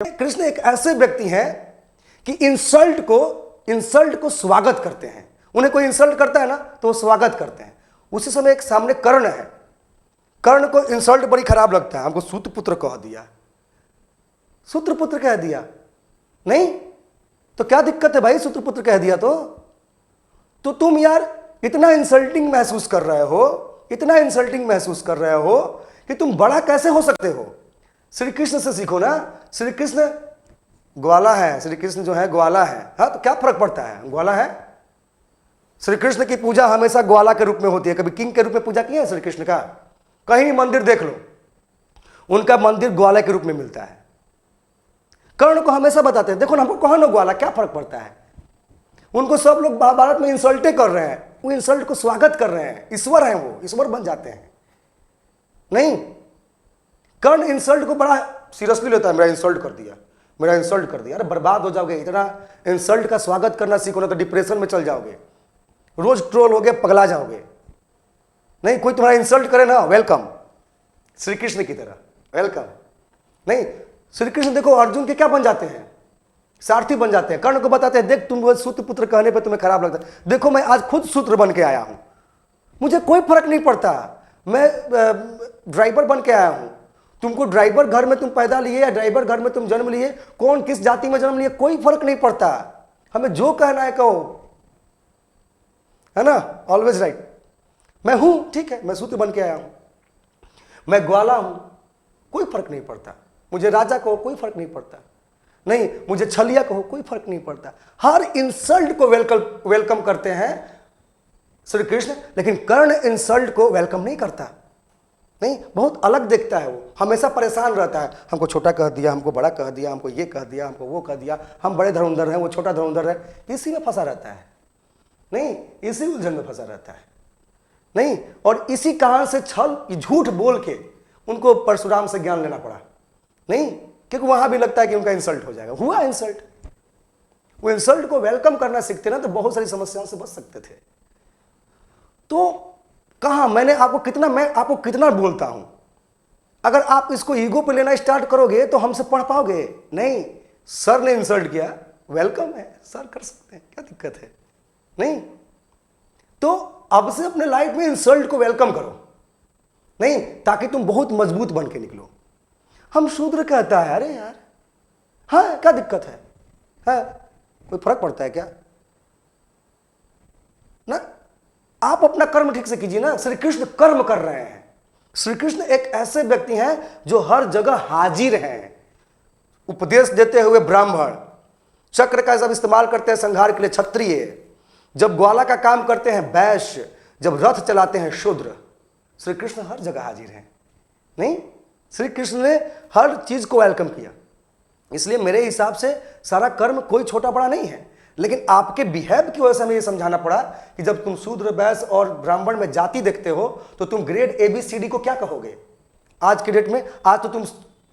कृष्ण एक ऐसे व्यक्ति हैं कि इंसल्ट को स्वागत करते हैं। उन्हें कोई इंसल्ट करता है ना तो वो स्वागत करते हैं। उसी समय एक सामने कर्ण है, कर्ण को इंसल्ट बड़ी खराब लगता है। हमको सूत्रपुत्र कह दिया, सूत्रपुत्र कह दिया, नहीं तो क्या दिक्कत है भाई, सूत्रपुत्र कह दिया तो तुम यार इतना इंसल्टिंग महसूस कर रहे हो, इतना इंसल्टिंग महसूस कर रहे हो कि तुम बड़ा कैसे हो सकते हो। श्री कृष्ण से सीखो ना। श्री कृष्ण ग्वाला है, श्री कृष्ण जो है ग्वाला है। हाँ तो क्या फर्क पड़ता है, ग्वाला है। श्री कृष्ण की पूजा हमेशा ग्वाला के रूप में होती है। कभी किंग के रूप में पूजा किया है श्री कृष्ण का? कहीं मंदिर देख लो, उनका मंदिर ग्वाला के रूप में मिलता है। कर्ण को हमेशा बताते हैं देखो ना, हमको कहो ना ग्वाला, क्या फर्क पड़ता है। उनको सब लोग महाभारत में इंसल्टे कर रहे हैं, वो इंसल्ट को स्वागत कर रहे हैं। ईश्वर है, वो ईश्वर बन जाते हैं। नहीं, कर्ण इंसल्ट को बड़ा सीरियसली लेता है। मेरा इंसल्ट कर दिया, मेरा इंसल्ट कर दिया, अरे बर्बाद हो जाओगे। इतना इंसल्ट का स्वागत करना सीखो ना तो डिप्रेशन में चल जाओगे, रोज ट्रोल हो गए, पगला जाओगे। नहीं, कोई तुम्हारा इंसल्ट करे ना, वेलकम, श्री कृष्ण की तरह वेलकम। नहीं, श्री कृष्ण देखो अर्जुन के क्या बन जाते हैं, सारथी बन जाते हैं। कर्ण को बताते हैं देख तुम वो सूत्रपुत्र कहने पे तुम्हें खराब लगता है, देखो मैं आज खुद सूत्र बन के आया हूं, मुझे कोई फर्क नहीं पड़ता, मैं ड्राइवर बन के आया हूं। तुमको ड्राइवर घर में तुम पैदा लिए या ड्राइवर घर में तुम जन्म लिए, कौन किस जाति में जन्म लिए, कोई फर्क नहीं पड़ता। हमें जो कहना है कहो, है ना, ऑलवेज राइट। मैं हूं, ठीक है, मैं सूत्र बन के आया हूं, मैं ग्वाला हूं, कोई फर्क नहीं पड़ता। मुझे राजा कहो, कोई फर्क नहीं पड़ता। नहीं, मुझे छलिया कहो, कोई फर्क नहीं पड़ता। हर इंसल्ट को वेलकम करते हैं श्री कृष्ण, लेकिन कर्ण इंसल्ट को वेलकम नहीं करता। नहीं, बहुत अलग देखता है। वो हमेशा परेशान रहता है, हमको छोटा कह दिया, हमको बड़ा कह दिया, हमको ये कह दिया, हमको वो कह दिया, हम बड़े धुरंधर हैं, वो छोटा धुरंधर है। इसी में फंसा रहता है। नहीं, इसी उलझन में फंसा रहता है। नहीं, और इसी कारण से छल झूठ बोल के उनको परशुराम से ज्ञान लेना पड़ा। नहीं, क्योंकि वहां भी लगता है कि उनका इंसल्ट हो जाएगा। हुआ इंसल्ट, वो इंसल्ट को वेलकम करना सीखते ना तो बहुत सारी समस्याओं से बच सकते थे। तो कहा मैं आपको कितना बोलता हूं, अगर आप इसको ईगो पे लेना स्टार्ट करोगे तो हमसे पढ़ पाओगे नहीं। सर ने इंसल्ट किया, वेलकम है, सर कर सकते हैं, क्या दिक्कत है। नहीं, तो अब से अपने लाइफ में इंसल्ट को वेलकम करो, नहीं, ताकि तुम बहुत मजबूत बन के निकलो। हम शूद्र कहता है, अरे यार हाँ क्या दिक्कत है, कोई फर्क पड़ता है क्या ना। आप अपना कर्म ठीक से कीजिए ना। श्री कृष्ण कर्म कर रहे हैं। श्री कृष्ण एक ऐसे व्यक्ति हैं जो हर जगह हाजिर हैं, उपदेश देते हुए ब्राह्मण, चक्र का जब इस्तेमाल करते हैं संहार के लिए क्षत्रिय, जब ग्वाला का काम करते हैं वैश्य, जब रथ चलाते हैं शूद्र, श्री कृष्ण हर जगह हाजिर हैं। नहीं, श्री कृष्ण ने हर चीज को वेलकम किया। इसलिए मेरे हिसाब से सारा कर्म कोई छोटा बड़ा नहीं है, लेकिन आपके बिहेव की वजह से हमें यह समझाना पड़ा कि जब तुम शूद्र वैश्य और ब्राह्मण में जाति देखते हो तो तुम ग्रेड ABCD को क्या कहोगे। आज के डेट में, आज तो तुम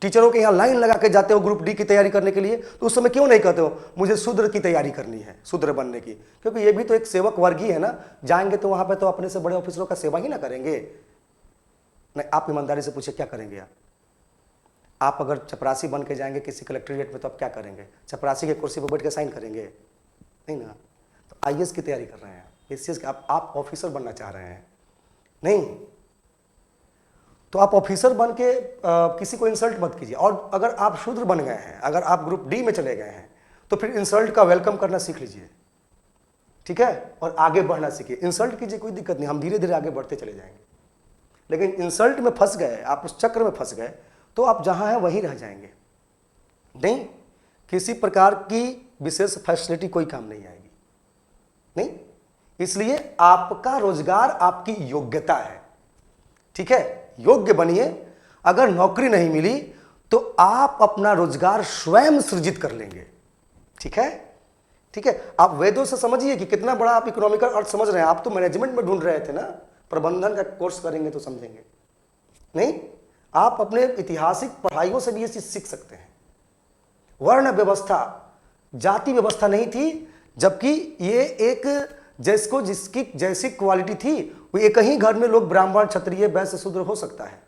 टीचरों के यहाँ लाइन लगा के जाते हो ग्रुप D की तैयारी करने के लिए, तो उस समय क्यों नहीं कहते हो मुझे शूद्र की तैयारी करनी है, शूद्र बनने की, क्योंकि ये भी तो एक सेवक वर्ग ही है ना। जाएंगे तो वहां पर तो अपने से बड़े ऑफिसरों का सेवा ही ना करेंगे। नहीं, आप ईमानदारी से पूछे क्या करेंगे आप अगर चपरासी बन के जाएंगे किसी कलेक्ट्रेट में तो आप क्या करेंगे, चपरासी के कुर्सी पर बैठ के साइन करेंगे, नहीं ना। तो IAS की तैयारी कर रहे हैं, ACS की, आप ऑफिसर बनना चाह रहे हैं, नहीं तो आप ऑफिसर बन के किसी को इंसल्ट मत कीजिए। और अगर आप शूद्र बन गए हैं, अगर आप ग्रुप D में चले गए हैं तो फिर इंसल्ट का वेलकम करना सीख लीजिए, ठीक है, और आगे बढ़ना सीखिए। इंसल्ट कीजिए, कोई दिक्कत नहीं, हम धीरे धीरे आगे बढ़ते चले जाएंगे। लेकिन इंसल्ट में फंस गए, आप उस चक्र में फंस गए तो आप जहां हैं वहीं रह जाएंगे। नहीं, किसी प्रकार की विशेष फैसिलिटी कोई काम नहीं आएगी। नहीं, इसलिए आपका रोजगार आपकी योग्यता है, ठीक है, योग्य बनिए। अगर नौकरी नहीं मिली तो आप अपना रोजगार स्वयं सृजित कर लेंगे, ठीक है, ठीक है। आप वेदों से समझिए कि कितना बड़ा आप इकोनॉमिकल अर्थ समझ रहे हैं। आप तो मैनेजमेंट में ढूंढ रहे थे ना, प्रबंधन का कोर्स करेंगे तो समझेंगे। नहीं, आप अपने ऐतिहासिक पढ़ाइयों से भी ये चीज सीख सकते हैं। वर्ण व्यवस्था, जाति व्यवस्था नहीं थी, जबकि ये एक जिसकी जैसी क्वालिटी थी, वो एक ही घर में लोग ब्राह्मण, क्षत्रिय, वैश्य, शूद्र हो सकता है।